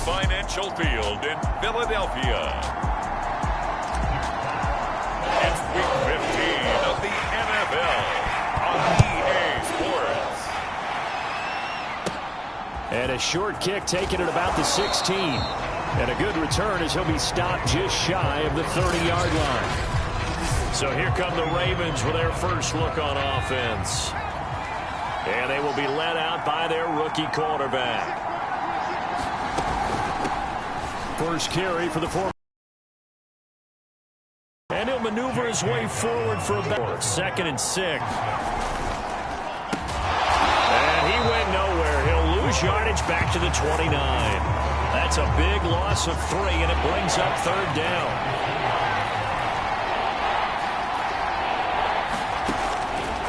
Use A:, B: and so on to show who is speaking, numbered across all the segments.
A: Financial Field in Philadelphia. It's Week 15 of the NFL on EA Sports.
B: And a short kick taken at about the 16. And a good return as he'll be stopped just shy of the 30-yard line. So here come the Ravens with their first look on offense. And they will be led out by their rookie quarterback. First carry for the former. And he'll maneuver his way forward for about 2nd and 6. And he went nowhere. He'll lose yardage back to the 29. That's a big loss of 3, and it brings up 3rd down.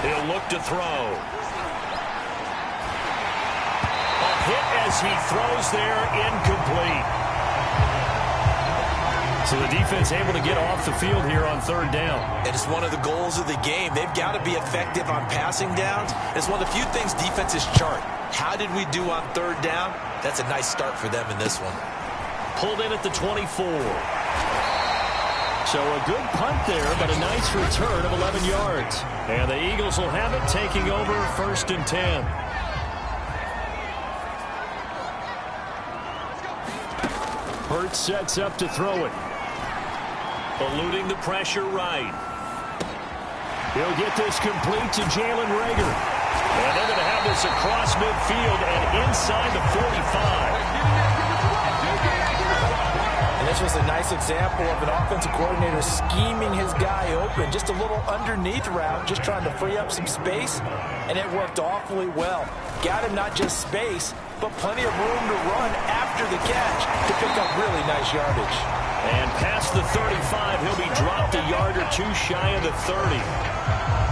B: He'll look to throw. A hit as he throws there, incomplete. So the defense able to get off the field here on 3rd down.
C: And it's one of the goals of the game. They've got to be effective on passing downs. It's one of the few things defenses chart. How did we do on 3rd down? That's a nice start for them in this one.
B: Pulled in at the 24. So a good punt there, but a nice return of 11 yards. And the Eagles will have it, taking over 1st and 10. Hurts sets up to throw it. Eluding the pressure right. He'll get this complete to Jalen Reagor. And they're going to have this across midfield and inside the 45.
D: And this was a nice example of an offensive coordinator scheming his guy open. Just a little underneath route, just trying to free up some space. And it worked awfully well. Got him not just space, but plenty of room to run after the catch to pick up really nice yardage.
B: And past the 35, he'll be dropped a yard or 2 shy of the 30.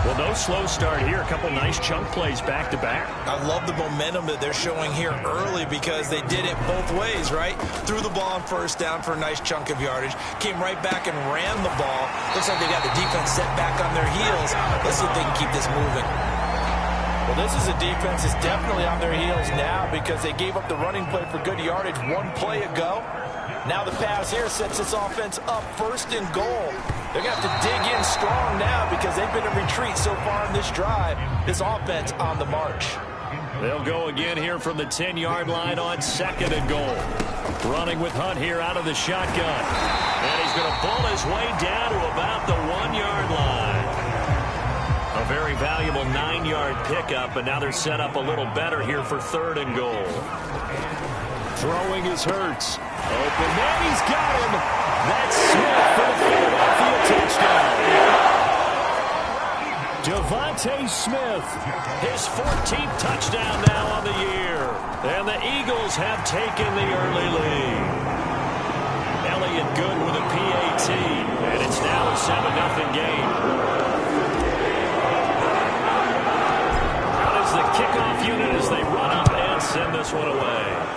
B: Well, no slow start here. A couple nice chunk plays back-to-back.
C: I love the momentum that they're showing here early because they did it both ways, right? Threw the ball on 1st down for a nice chunk of yardage. Came right back and ran the ball. Looks like they got the defense set back on their heels. Let's see if they can keep this moving.
D: Well, this is a defense that's definitely on their heels now because they gave up the running play for good yardage 1 play ago. Now the pass here sets this offense up 1st and goal. They're going to have to dig in strong now because they've been in retreat so far in this drive. This offense on the march.
B: They'll go again here from the 10-yard line on 2nd and goal. Running with Hunt here out of the shotgun. And he's going to pull his way down to about the 1-yard line. A very valuable 9-yard pickup, but now they're set up a little better here for 3rd and goal. Throwing is Hurts. Open man, he's got him. That's Smith for the Philadelphia touchdown. Devontae Smith, his 14th touchdown now on the year. And the Eagles have taken the early lead. Elliott Good with a PAT, and it's now a 7-0 game. Out is the kickoff unit as they run up and send this one away.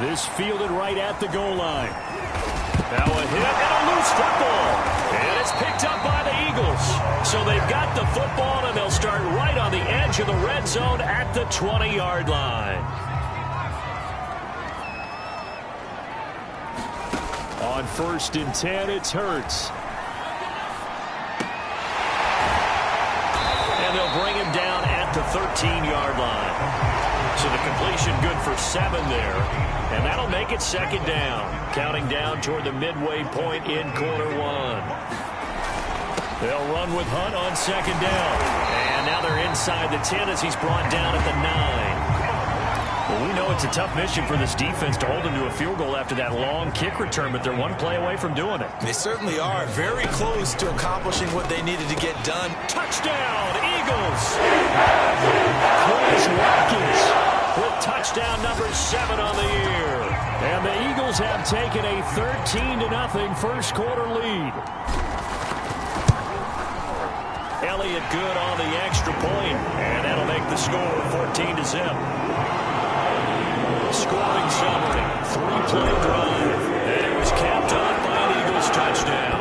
B: This fielded right at the goal line. Now a hit and a loose football. And it's picked up by the Eagles. So they've got the football, and they'll start right on the edge of the red zone at the 20-yard line. On 1st and 10, it's Hurts. And they'll bring him down at the 13-yard line. So the completion good for 7 there. And that'll make it 2nd down. Counting down toward the midway point in quarter 1. They'll run with Hunt on 2nd down. And now they're inside the 10 as he's brought down at the 9. Well, we know it's a tough mission for this defense to hold him to a field goal after that long kick return, but they're 1 play away from doing it.
C: They certainly are. Very close to accomplishing what they needed to get done.
B: Touchdown, Eagles! Chris Watkins with touchdown number 7 on the year. And the Eagles have taken a 13-0 first quarter lead. Elliott Good on the extra point, and that'll make the score 14-0. Scoring summary, 3-play drive, and it was capped off by an Eagles touchdown.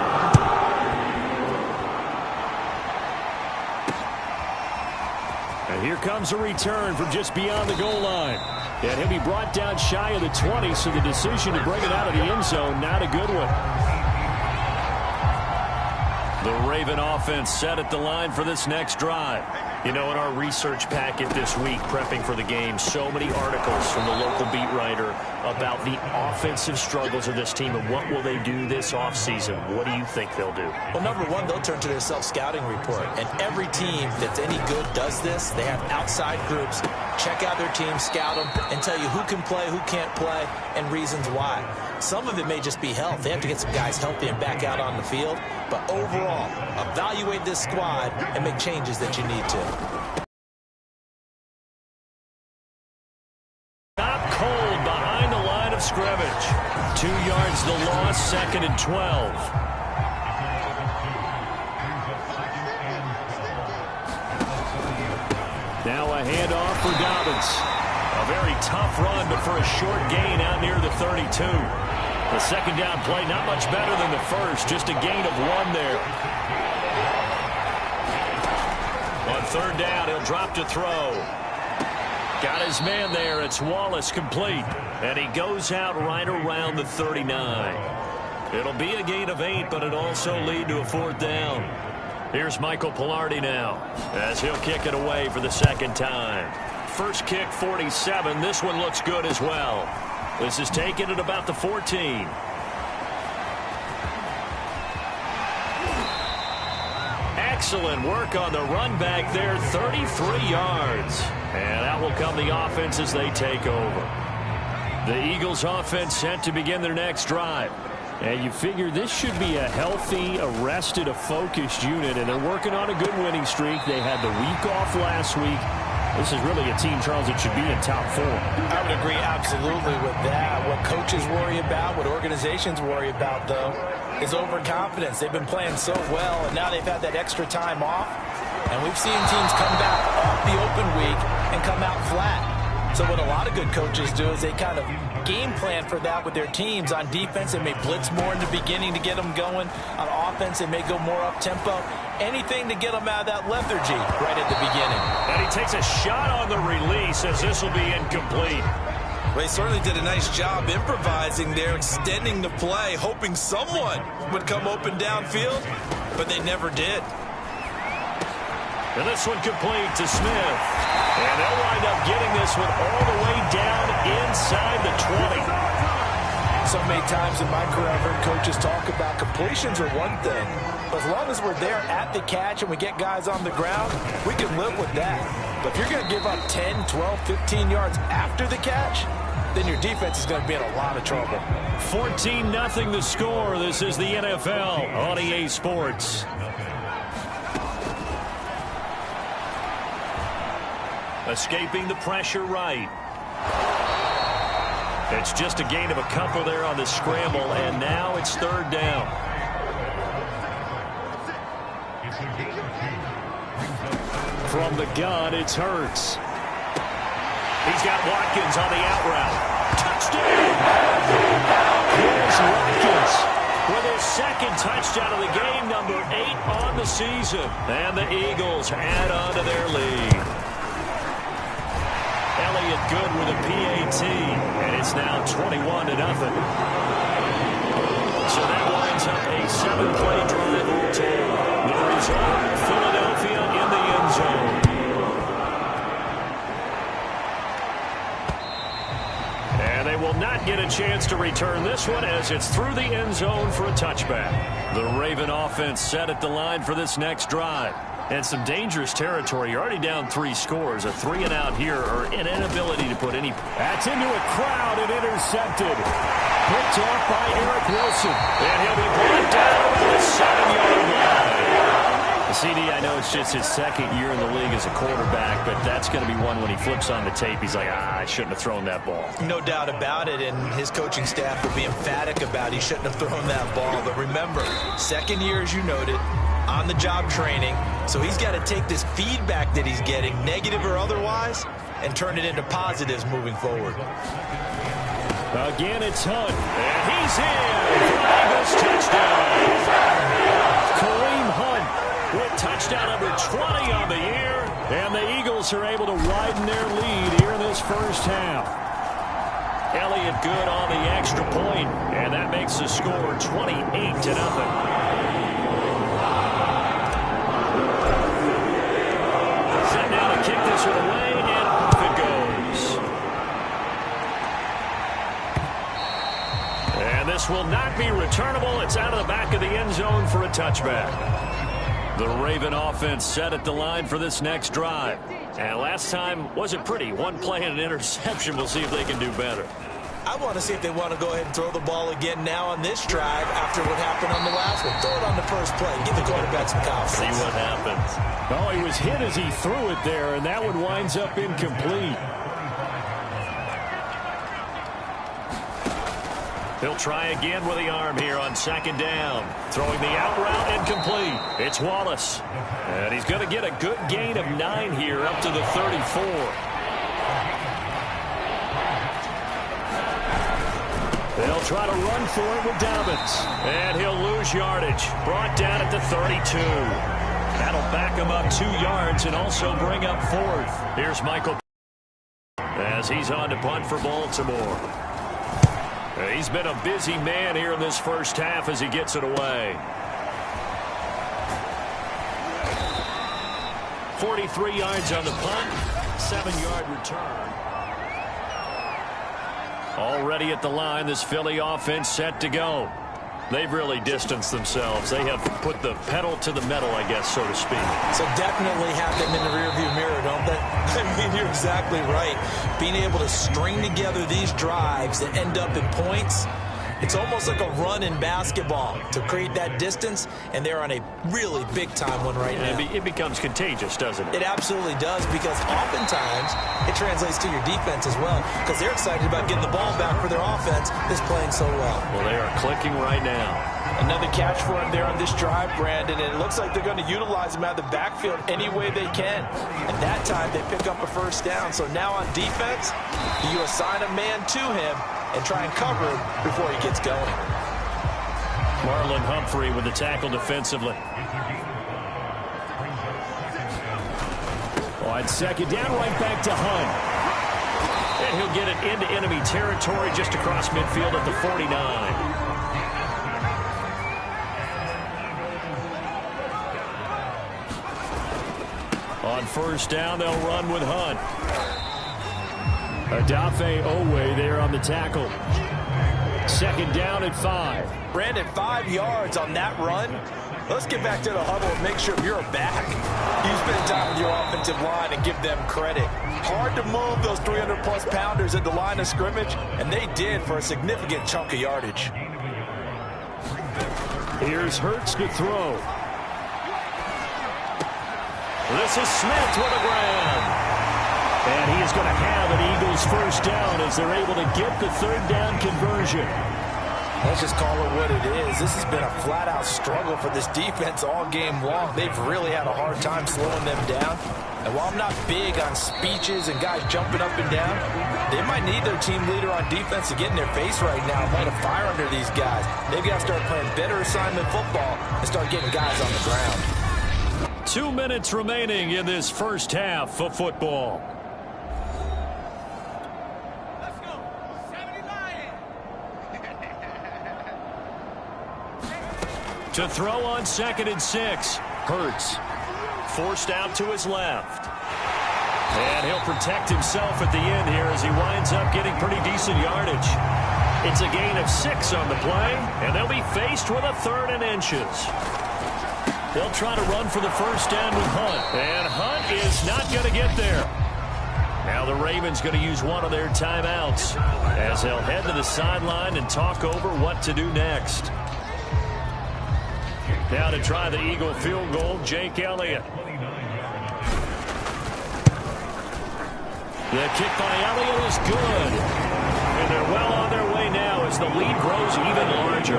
B: And here comes a return from just beyond the goal line. And he'll be brought down shy of the 20, so the decision to bring it out of the end zone, not a good one. The Raven offense set at the line for this next drive. You know, in our research packet this week, prepping for the game, so many articles from the local beat writer about the offensive struggles of this team and what will they do this offseason. What do you think they'll do?
C: Well, number one, they'll turn to their self-scouting report. And every team that's any good does this. They have outside groups, check out their team, scout them, and tell you who can play, who can't play, and reasons why. Some of it may just be health. They have to get some guys healthy and back out on the field. But overall, evaluate this squad and make changes that you need to.
B: Top cold behind the line of scrimmage. 2 yards the loss, 2nd and 12. Now a handoff for Dobbins. A very tough run, but for a short gain out near the 32. The second down play, not much better than the first, just a gain of 1 there. On 3rd down, he'll drop to throw. Got his man there. It's Wallace, complete. And he goes out right around the 39. It'll be a gain of 8, but it'll also lead to a 4th down. Here's Michael Pilardi now, as he'll kick it away for the 2nd time. First kick, 47. This one looks good as well. This is taken at about the 14. Excellent work on the run back there, 33 yards. And that will come the offense as they take over. The Eagles offense set to begin their next drive. And you figure this should be a healthy, a rested, a focused unit, and they're working on a good winning streak. They had the week off last week. This is really a team, Charles, that should be in top 4.
D: I would agree absolutely with that. What coaches worry about, what organizations worry about, though, is overconfidence. They've been playing so well, and now they've had that extra time off. And we've seen teams come back off the open week and come out flat. So what a lot of good coaches do is they kind of game plan for that with their teams. On defense, they may blitz more in the beginning to get them going. On offense, they may go more up-tempo. Anything to get them out of that lethargy right at the beginning.
B: And he takes a shot on the release as this will be incomplete.
C: Well, he certainly did a nice job improvising there, extending the play, hoping someone would come open downfield, but they never did.
B: And this one complete to Smith. And they'll wind up getting this one all the way down inside the 20.
D: So many times in my career, I've heard coaches talk about completions are one thing. But as long as we're there at the catch and we get guys on the ground, we can live with that. But if you're going to give up 10, 12, 15 yards after the catch, then your defense is going to be in a lot of trouble.
B: 14-0 the score. This is the NFL on EA Sports. Escaping the pressure right. It's just a gain of a couple there on the scramble, and now it's 3rd down. From the gun, it's Hurts. He's got Watkins on the out route. Touchdown! Here's Watkins with his 2nd touchdown of the game, number 8 on the season. And the Eagles add on to their lead. Elliott good with a PAT, and it's now 21-0. So that winds up a 7-play drive all told. The result, Philadelphia in the end zone. And they will not get a chance to return this one as it's through the end zone for a touchback. The Raven offense set at the line for this next drive. And some dangerous territory. You're already down 3 scores. A 3-and-out here, or an inability to put any. That's into a crowd and intercepted. Picked off by Eric Wilson. And he'll be brought down over the 7-yard line. CD, I know it's just his 2nd year in the league as a quarterback, but that's going to be one when he flips on the tape. He's like, I shouldn't have thrown that ball.
C: No doubt about it, and his coaching staff will be emphatic about he shouldn't have thrown that ball. But remember, 2nd year, as you noted, on-the-job training. So he's got to take this feedback that he's getting, negative or otherwise, and turn it into positives moving forward.
B: Again, it's Hunt. And he's in for an Eagles touchdown. Kareem Hunt with touchdown number 20 on the year. And the Eagles are able to widen their lead here in this first half. Elliott good on the extra point, and that makes the score 28-0. Set now to kick this one away, and off it goes. And this will not be returnable. It's out of the back of the end zone for a touchback. The Raven offense set at the line for this next drive. And last time wasn't pretty. One play and an interception. We'll see if they can do better.
C: I want to see if they want to go ahead and throw the ball again now on this drive after what happened on the last one. Throw it on the first play. Give the quarterback some confidence.
B: See what happens.
E: Oh, he was hit as he threw it there, and that one winds up incomplete.
B: He'll try again with the arm here on second down. Throwing the out route incomplete. It's Wallace. And he's going to get a good gain of 9 here up to the 34. They'll try to run for it with Dobbins. And he'll lose yardage. Brought down at the 32. That'll back him up 2 yards and also bring up 4th. Here's Michael as he's on to punt for Baltimore. He's been a busy man here in this first half as he gets it away. 43 yards on the punt, 7-yard return. Already at the line, this Philly offense set to go. They've really distanced themselves. They have put the pedal to the metal, I guess, so to speak.
C: So definitely have them in the rearview mirror, don't they? I mean, you're exactly right. Being able to string together these drives that end up in points, it's almost like a run in basketball to create that distance, and they're on a really big-time one right now.
B: It becomes contagious, doesn't it?
C: It absolutely does, because oftentimes it translates to your defense as well, because they're excited about getting the ball back for their offense that's playing so well.
B: Well, they are clicking right now.
D: Another catch for him there on this drive, Brandon, and it looks like they're going to utilize him out of the backfield any way they can. And that time they pick up a first down. So now on defense, you assign a man to him and try and cover him before he gets going.
B: Marlon Humphrey with the tackle defensively.
E: On second down, right back to Hunt.
B: And he'll get it into enemy territory just across midfield at the 49. On first down, they'll run with Hunt.
E: Adafe Owe there on the tackle. Second down at 5.
D: Brandon, 5 yards on that run. Let's get back to the huddle and make sure you're back. You spend time with your offensive line and give them credit. Hard to move those 300-plus pounders at the line of scrimmage, and they did for a significant chunk of yardage.
E: Here's Hurts to throw.
B: This is Smith with a grab.
E: And he is going to have an Eagles first down as they're able to get the third down conversion.
D: Let's just call it what it is. This has been a flat-out struggle for this defense all game long. They've really had a hard time slowing them down. And while I'm not big on speeches and guys jumping up and down, they might need their team leader on defense to get in their face right now and light a fire under these guys. They've got to start playing better assignment football and start getting guys on the ground.
B: 2 minutes remaining in this first half of football.
F: Let's go. 79.
B: To throw on 2nd and 6. Hurts forced out to his left. And he'll protect himself at the end here as he winds up getting pretty decent yardage. It's a gain of 6 on the play, and they'll be faced with a 3rd and inches. They'll try to run for the first down with Hunt. And Hunt is not going to get there. Now the Ravens going to use one of their timeouts as they'll head to the sideline and talk over what to do next. Now to try the Eagle field goal, Jake Elliott. The kick by Elliott is good. And they're well on their way now as the lead grows even larger.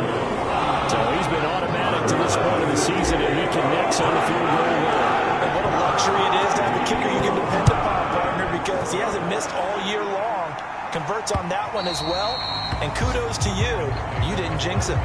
B: So he's been automatic to this point of the season, and he connects on the field goal line.
D: And what a luxury it is to have a kicker you can depend upon, partner, because he hasn't missed all year long. Converts on that one as well. And kudos to you. You didn't jinx him.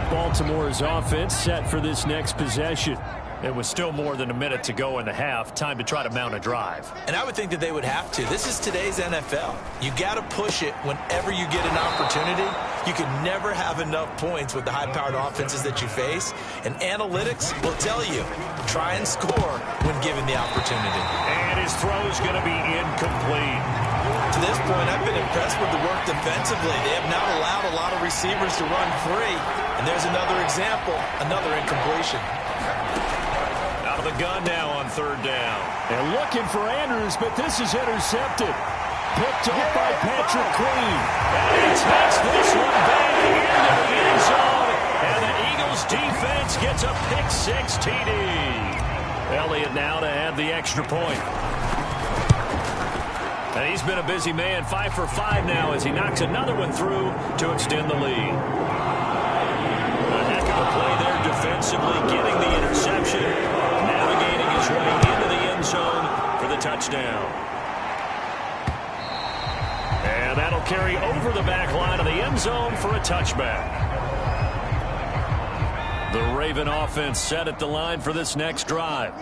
E: Baltimore's offense set for this next possession.
B: It was still more than a minute to go in the half. Time to try to mount a drive.
C: And I would think that they would have to. This is today's NFL. You got to push it whenever you get an opportunity. You can never have enough points with the high-powered offenses that you face. And analytics will tell you, try and score when given the opportunity.
B: And his throw is going to be incomplete.
C: To this point, I've been impressed with the work defensively. They have not allowed a lot of receivers to run free. And there's another example, another incompletion.
B: Out of the gun now on third down.
E: They're looking for Andrews, but this is intercepted. Picked off by Patrick Queen.
B: And he takes this one back into the end zone. And the Eagles defense gets a pick-6 TD. Elliott now to add the extra point. And he's been a busy man, 5 for 5 now as he knocks another one through to extend the lead. A heck of a play there defensively, getting the interception, navigating his way into the end zone for the touchdown. And that'll carry over the back line of the end zone for a touchback. The Raven offense set at the line for this next drive.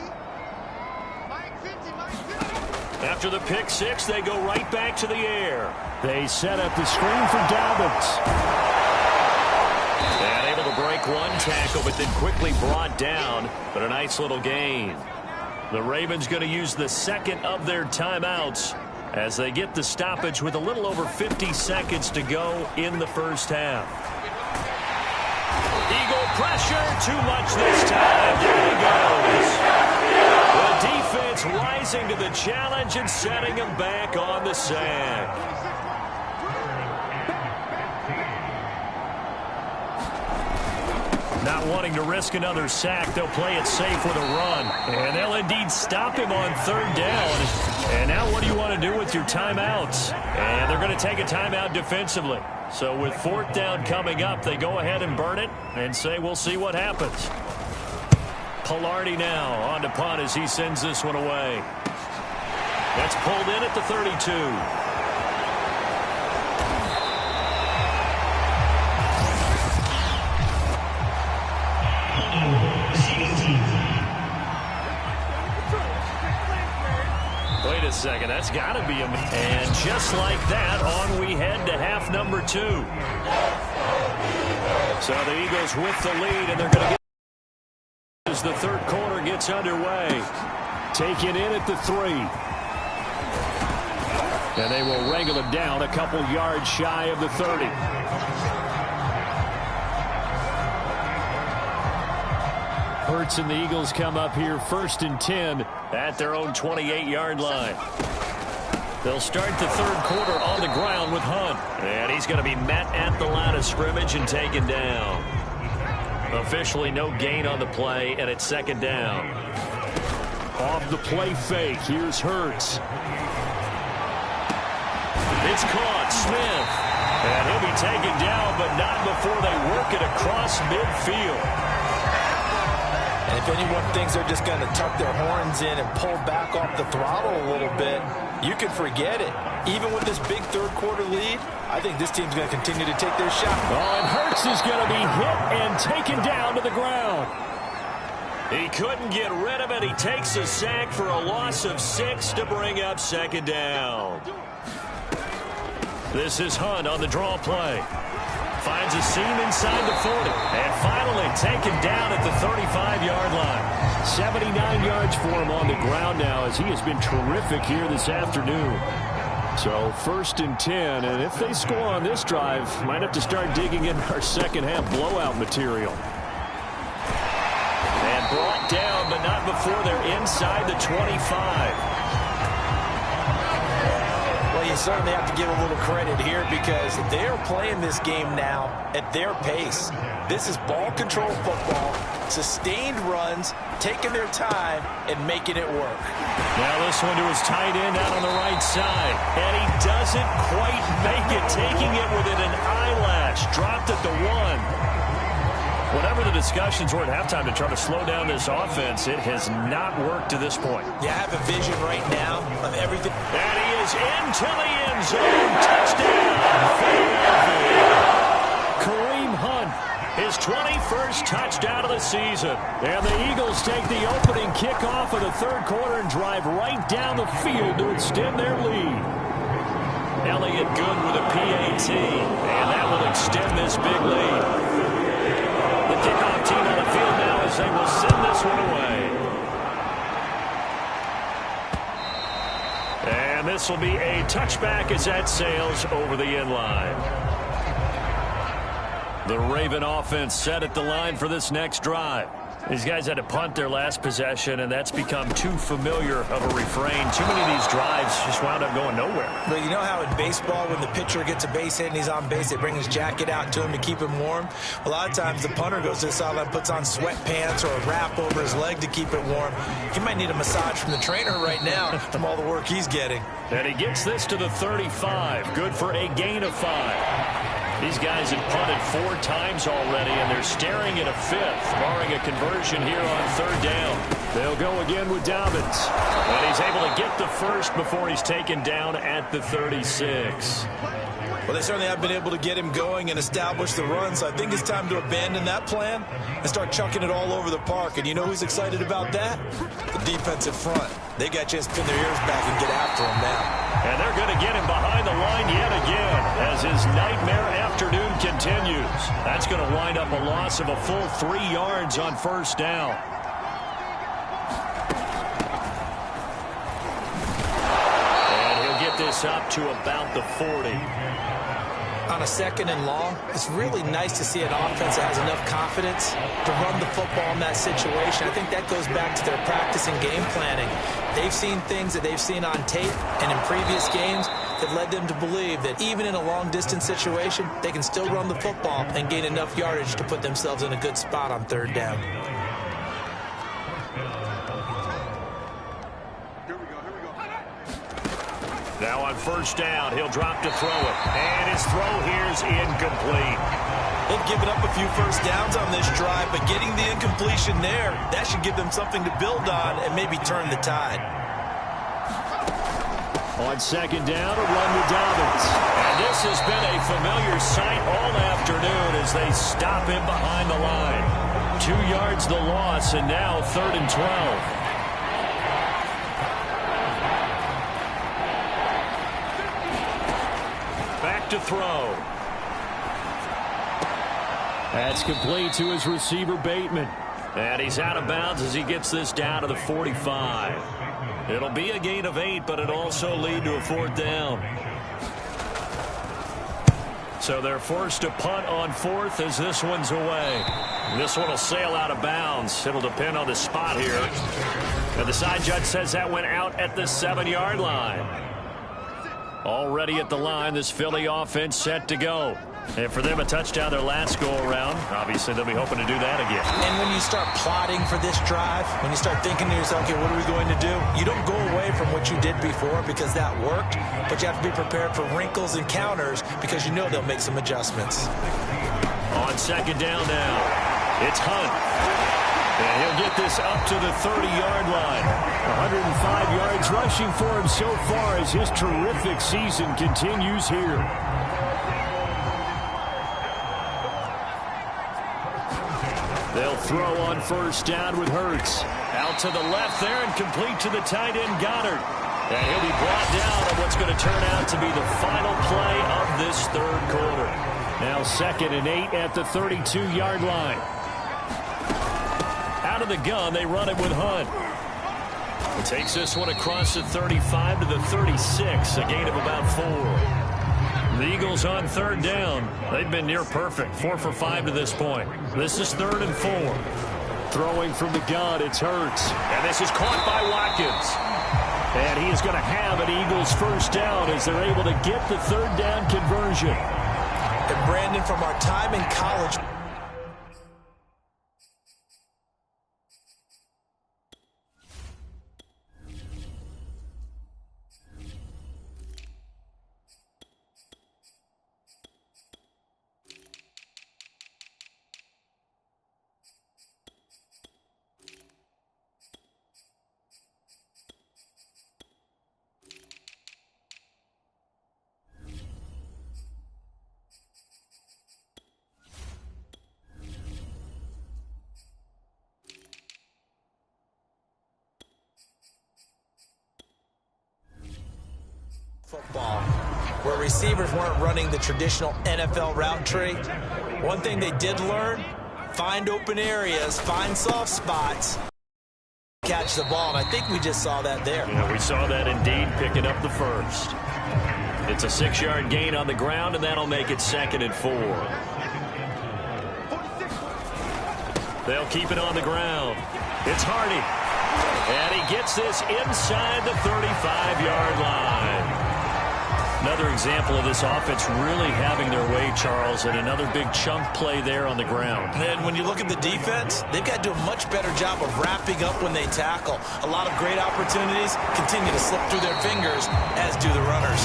B: After the pick-6, they go right back to the air.
E: They set up the screen for Dobbins.
B: And able to break one tackle, but then quickly brought down. But a nice little gain. The Ravens going to use the second of their timeouts as they get the stoppage with a little over 50 seconds to go in the first half. Eagle pressure, too much this time. There he goes. The defense rising to the challenge and setting him back on the sack. Not wanting to risk another sack, they'll play it safe with a run. And they'll indeed stop him on third down. And now what do you want to do with your timeouts? And they're going to take a timeout defensively. So with fourth down coming up, they go ahead and burn it and say we'll see what happens. Pilardi now on to punt as he sends this one away. That's pulled in at the 32. Wait a second, that's got to be him. And just like that, on we head to half number 2. So the Eagles with the lead, and they're going to get as the third quarter gets underway.
E: Taken in at the 3. And they will wrangle it down a couple yards shy of the 30. Hurts and the Eagles come up here 1st and 10
B: at their own 28-yard line. They'll start the third quarter on the ground with Hunt. And he's going to be met at the line of scrimmage and taken down. Officially no gain on the play, and it's second down.
E: Off the play fake, here's Hurts.
B: It's caught, Smith. And he'll be taken down, but not before they work it across midfield.
D: And if anyone thinks they're just going to tuck their horns in and pull back off the throttle a little bit, you can forget it. Even with this big third quarter lead, I think this team's going to continue to take their shot.
E: Oh, and Hurts is going to be hit and taken down to the ground.
B: He couldn't get rid of it. He takes a sack for a loss of 6 to bring up second down. This is Hunt on the draw play. Finds a seam inside the 40. And finally taken down at the 35-yard line. 79 yards for him on the ground now as he has been terrific here this afternoon. So 1st and 10, and if they score on this drive, might have to start digging in our second half blowout material. And brought down, but not before they're inside the 25.
D: Well, you certainly have to give a little credit here because they're playing this game now at their pace. This is ball control football, sustained runs, taking their time, and making it work.
B: Now this one to his tight end out on the right side. And he doesn't quite make it, taking it within an eyelash. Dropped at the 1. Whatever the discussions were at halftime to try to slow down this offense, it has not worked to this point.
C: Yeah, I have a vision right now of everything.
B: And he is into the end zone. Touchdown, Philadelphia.
E: Kareem Hunt,
B: his 21st touchdown of the season. And the Eagles take the opening kickoff of the third quarter and drive right down the field to extend their lead. Elliott good with a PAT, and that will extend this big lead. The kickoff team on the field now as they will send this one away. And this will be a touchback as that sails over the end line. The Raven offense set at the line for this next drive. These guys had to punt their last possession, and that's become too familiar of a refrain. Too many of these drives just wound up going nowhere.
C: But you know how in baseball, when the pitcher gets a base hit and he's on base, they bring his jacket out to him to keep him warm? A lot of times the punter goes to the sideline, puts on sweatpants or a wrap over his leg to keep it warm. He might need a massage from the trainer right now from all the work he's getting.
B: And he gets this to the 35. Good for a gain of 5. These guys have punted 4 times already, and they're staring at a 5th, barring a conversion here on third down. They'll go again with Dobbins. And he's able to get the first before he's taken down at the 36.
C: Well, they certainly have been able to get him going and establish the run, so I think it's time to abandon that plan and start chucking it all over the park. And you know who's excited about that? The defensive front. They got a chance to pin their ears back and get after him now.
B: And they're going to get him behind the line yet again as his nightmare afternoon continues. That's going to wind up a loss of a full 3 yards on first down. And he'll get this up to about the 40.
C: On a 2nd and long, it's really nice to see an offense that has enough confidence to run the football in that situation. I think that goes back to their practice and game planning. They've seen things that they've seen on tape and in previous games that led them to believe that even in a long-distance situation, they can still run the football and gain enough yardage to put themselves in a good spot on third down.
B: Now on first down, he'll drop to throw it. And his throw here's incomplete.
C: They've given up a few first downs on this drive, but getting the incompletion there, that should give them something to build on and maybe turn the tide.
B: On second down, a run with Dobbins. And this has been a familiar sight all afternoon as they stop him behind the line. 2 yards the loss, and now 3rd and 12. To throw. That's complete to his receiver, Bateman. And he's out of bounds as he gets this down to the 45. It'll be a gain of 8, but it'll also lead to a 4th down. So they're forced to punt on 4th as this one's away. This one will sail out of bounds. It'll depend on the spot here. And the side judge says that went out at the 7-yard line. Already at the line, this Philly offense set to go. And for them, a touchdown their last go-around. Obviously, they'll be hoping to do that again.
C: And when you start plotting for this drive, when you start thinking to yourself, okay, what are we going to do? You don't go away from what you did before because that worked, but you have to be prepared for wrinkles and counters because you know they'll make some adjustments.
B: On second down now, it's Hunt. And he'll get this up to the 30-yard line. 105 yards rushing for him so far as his terrific season continues here. They'll throw on first down with Hurts. Out to the left there and complete to the tight end, Goddard. And he'll be brought down on what's going to turn out to be the final play of this third quarter. Now 2nd and 8 at the 32-yard line. Out of the gun, they run it with Hunt. It takes this one across the 35 to the 36, a gain of about 4. The Eagles on third down. They've been near perfect, 4 for 5 to this point. This is 3rd and 4. Throwing from the gun, it's Hurts. And this is caught by Watkins. And he is going to have an Eagles first down as they're able to get the third down conversion.
C: And Brandon, from our time in college, where receivers weren't running the traditional NFL route tree. One thing they did learn, find open areas, find soft spots, catch the ball, and I think we just saw that there.
B: Yeah, we saw that indeed, picking up the first. It's a 6-yard gain on the ground, and that'll make it 2nd and 4. They'll keep it on the ground. It's Hardy. And he gets this inside the 35-yard line. Another example of this offense really having their way, Charles, and another big chunk play there on the ground.
C: And when you look at the defense, they've got to do a much better job of wrapping up when they tackle. A lot of great opportunities continue to slip through their fingers, as do the runners.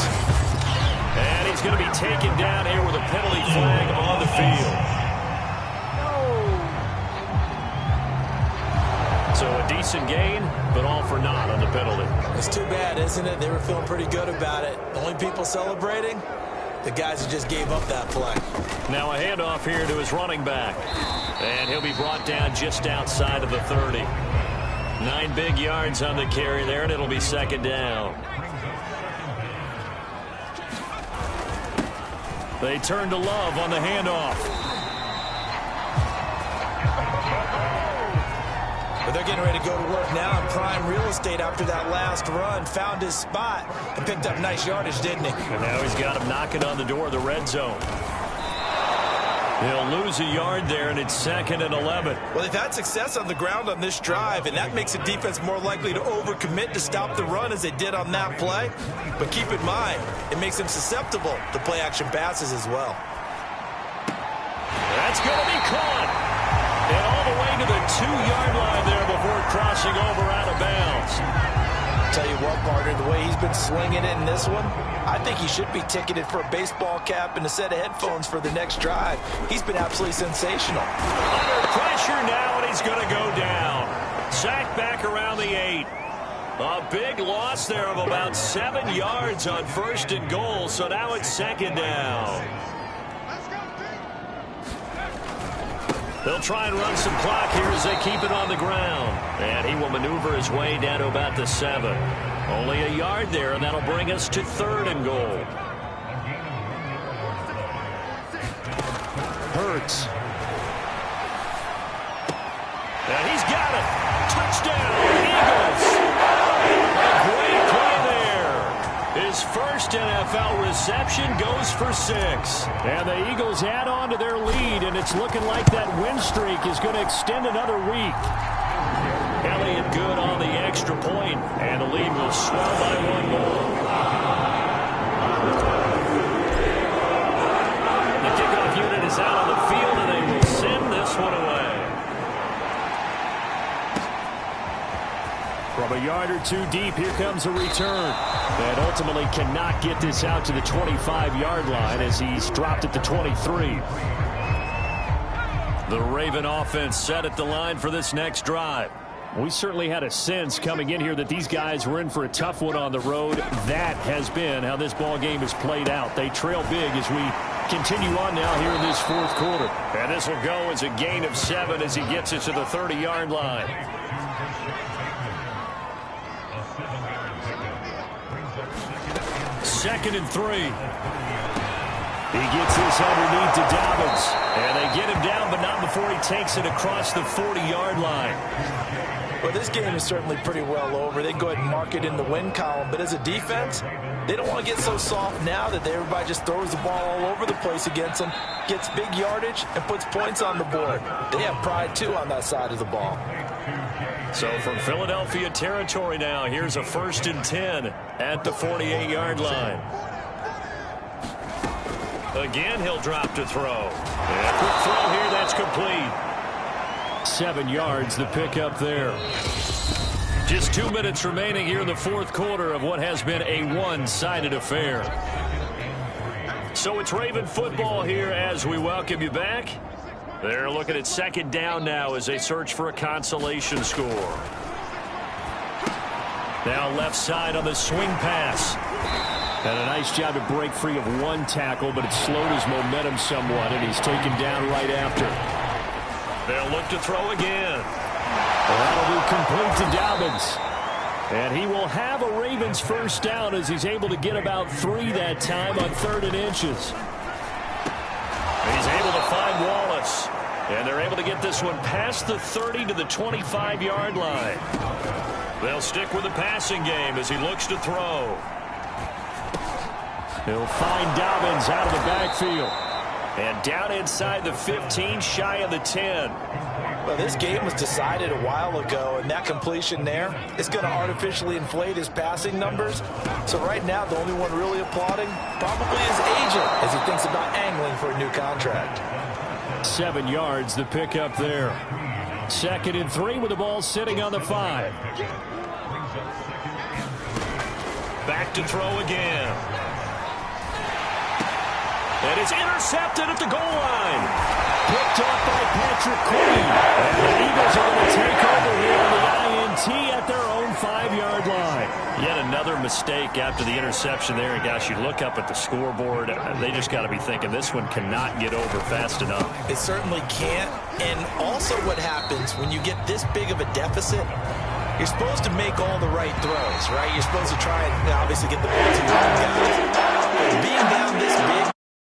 B: And he's going to be taken down here with a penalty flag on the field. So a decent gain, but all for naught on the penalty.
C: It's too bad, isn't it? They were feeling pretty good about it. The only people celebrating, the guys who just gave up that play. Now
B: a handoff here to his running back. And he'll be brought down just outside of the 30. 9 big yards on the carry there, and it'll be 2nd down. They turn to Love on the handoff.
C: But they're getting ready to go to work now in prime real estate after that last run. Found his spot and picked up nice yardage, didn't he?
B: And now he's got him knocking on the door of the red zone. He'll lose a yard there, and it's 2nd and 11.
C: Well, they've had success on the ground on this drive, and that makes a defense more likely to overcommit to stop the run as they did on that play. But keep in mind, it makes them susceptible to play-action passes as well.
B: That's going to be caught. And all the way to the 2-yard line there before crossing over out of bounds.
D: Tell you what, partner, the way he's been swinging it in this one, I think he should be ticketed for a baseball cap and a set of headphones for the next drive. He's been absolutely sensational.
B: Under pressure now, and he's going to go down. Sacked back around the 8. A big loss there of about 7 yards on 1st and goal, so now it's 2nd down. They'll try and run some clock here as they keep it on the ground. And he will maneuver his way down to about the 7. Only a yard there, and that'll bring us to 3rd and goal. Hurts. And he's got it. Touchdown, Eagles. A great play there. His first NFL reception goes for 6.
E: And the Eagles add on to their lead, and it's looking like that win streak is going to extend another week.
B: Elliott good on the extra point, and the lead will swell by 1 goal. The kickoff unit is out on the field, and they will send this one away.
E: From a yard or 2 deep, here comes a return. And ultimately cannot get this out to the 25-yard line as he's dropped at the 23.
B: The Raven offense set at the line for this next drive.
E: We certainly had a sense coming in here that these guys were in for a tough one on the road. That has been how this ball game has played out. They trail big as we continue on now here in this 4th quarter.
B: And this will go as a gain of 7 as he gets it to the 30-yard line. Second and 3.
E: He gets this underneath to Dobbins.
B: And they get him down, but not before he takes it across the 40-yard line.
D: Well, this game is certainly pretty well over. They can go ahead and mark it in the win column. But as a defense, they don't want to get so soft now that everybody just throws the ball all over the place against them, gets big yardage, and puts points on the board. They have pride, too, on that side of the ball.
B: So from Philadelphia territory now, here's a 1st and 10 at the 48-yard line. Again, he'll drop to throw. And quick throw here, that's complete.
E: 7 yards, the pickup there.
B: Just 2 minutes remaining here in the 4th quarter of what has been a one-sided affair. So it's Raven football here as we welcome you back. They're looking at 2nd down now as they search for a consolation score. Now left side on the swing pass.
E: And a nice job to break free of 1 tackle, but it slowed his momentum somewhat, and he's taken down right after.
B: They'll look to throw again.
E: That'll be complete to Dobbins. And he will have a Ravens first down as he's able to get about 3 that time on 3rd and inches. He's able to find Wallace. And they're able to get this one past the 30 to the 25-yard line. They'll stick with the passing game as he looks to throw. He'll find Dobbins out of the backfield. And down inside the 15, shy of the 10.
D: Well, this game was decided a while ago, and that completion there is going to artificially inflate his passing numbers. So right now, the only one really applauding probably his agent as he thinks about angling for a new contract.
E: 7 yards, the pickup there. 2nd and 3 with the ball sitting on the 5. Back to throw again. And it's intercepted at the goal line. Picked off by Patrick Queen. And the Eagles are going to take over here on the INT at their own 5-yard line. Yet another mistake after the interception there. And gosh, you look up at the scoreboard, they just got to be thinking this one cannot get over fast enough.
D: It certainly can't. And also what happens when you get this big of a deficit, you're supposed to make all the right throws, right? You're supposed to try and obviously get the ball to your own guys. But being down this big,